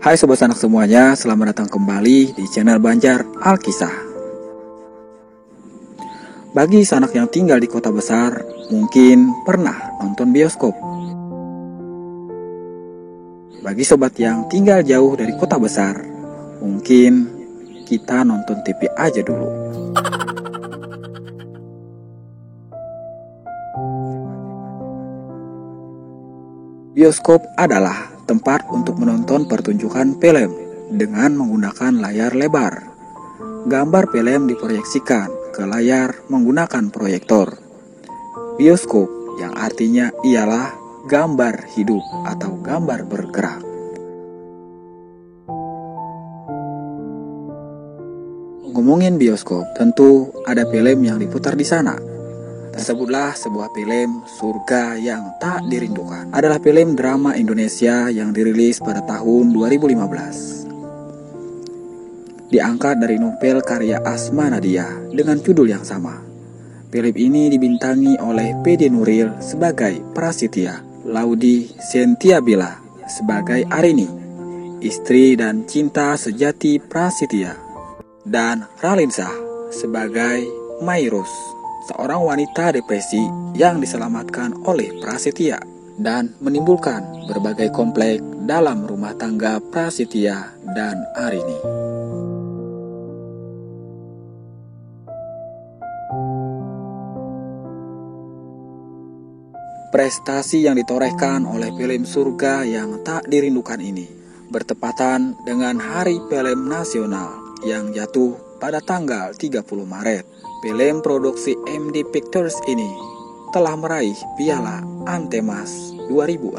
Hai Sobat Sanak semuanya, selamat datang kembali di channel Banjar Alkisah. Bagi sanak yang tinggal di kota besar, mungkin pernah nonton bioskop. Bagi sobat yang tinggal jauh dari kota besar, mungkin kita nonton TV aja dulu. Bioskop adalah tempat untuk menonton pertunjukan film dengan menggunakan layar lebar. Gambar film diproyeksikan ke layar menggunakan proyektor. Bioskop yang artinya ialah gambar hidup atau gambar bergerak. Ngomongin bioskop, tentu ada film yang diputar di sana. Tersebutlah sebuah film Surga yang Tak Dirindukan. Adalah film drama Indonesia yang dirilis pada tahun 2015. Diangkat dari novel karya Asma Nadia dengan judul yang sama. Film ini dibintangi oleh P.D. Nuril sebagai Prasetya, Laudi Sentiabila sebagai Arini, istri dan cinta sejati Prasetya, dan Ralinsa sebagai Mairus, seorang wanita depresi yang diselamatkan oleh Prasetya dan menimbulkan berbagai konflik dalam rumah tangga Prasetya dan Arini. Prestasi yang ditorehkan oleh film Surga yang Tak Dirindukan ini bertepatan dengan Hari Film Nasional yang jatuh pada tanggal 30 Maret. Film produksi MD Pictures ini telah meraih Piala Antemas 2016.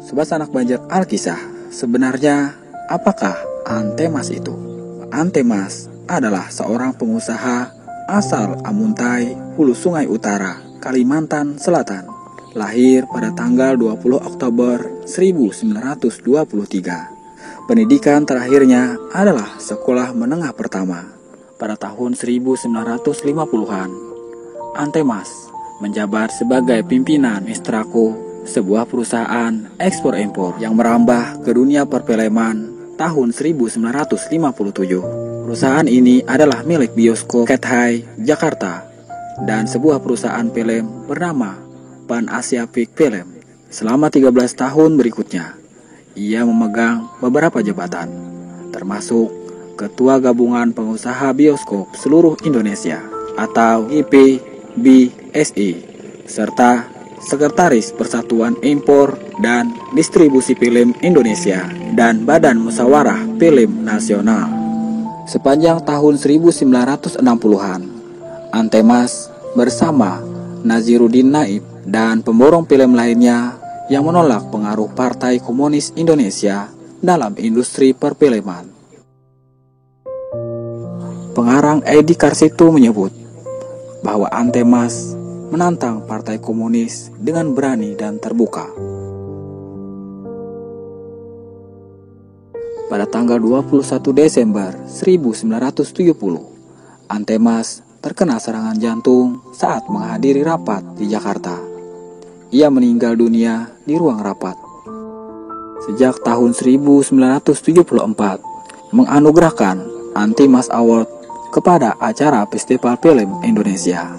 Sobat Sanak Banjar Alkisah, sebenarnya apakah Antemas itu? Antemas adalah seorang pengusaha asal Amuntai, Hulu Sungai Utara, Kalimantan Selatan. Lahir pada tanggal 20 Oktober 1923. Pendidikan terakhirnya adalah sekolah menengah pertama. Pada tahun 1950-an, Antemas menjabat sebagai pimpinan Mistrako, sebuah perusahaan ekspor-impor yang merambah ke dunia perfilman tahun 1957. Perusahaan ini adalah milik Bioskop Cathay Jakarta dan sebuah perusahaan film bernama Pan Asiatic Film. Selama 13 tahun berikutnya, ia memegang beberapa jabatan, termasuk Ketua Gabungan Pengusaha Bioskop Seluruh Indonesia atau IPBSI, serta Sekretaris Persatuan Impor dan Distribusi Film Indonesia dan Badan Musyawarah Film Nasional. Sepanjang tahun 1960-an, Antemas bersama Naziruddin Naib dan pemborong film lainnya yang menolak pengaruh Partai Komunis Indonesia dalam industri perfilman. Pengarang Edi Karsitu menyebut bahwa Antemas menantang Partai Komunis dengan berani dan terbuka. Pada tanggal 21 Desember 1970, Antemas terkena serangan jantung saat menghadiri rapat di Jakarta. Ia meninggal dunia di ruang rapat. Sejak tahun 1974, menganugerahkan Antemas Award kepada acara Festival Film Indonesia.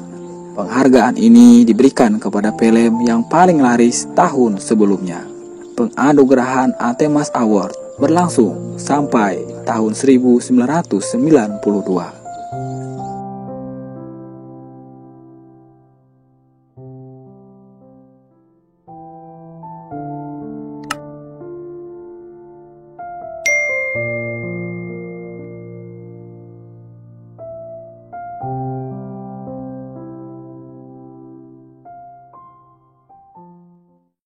Penghargaan ini diberikan kepada film yang paling laris tahun sebelumnya. Penganugerahan Antemas Award berlangsung sampai tahun 1992.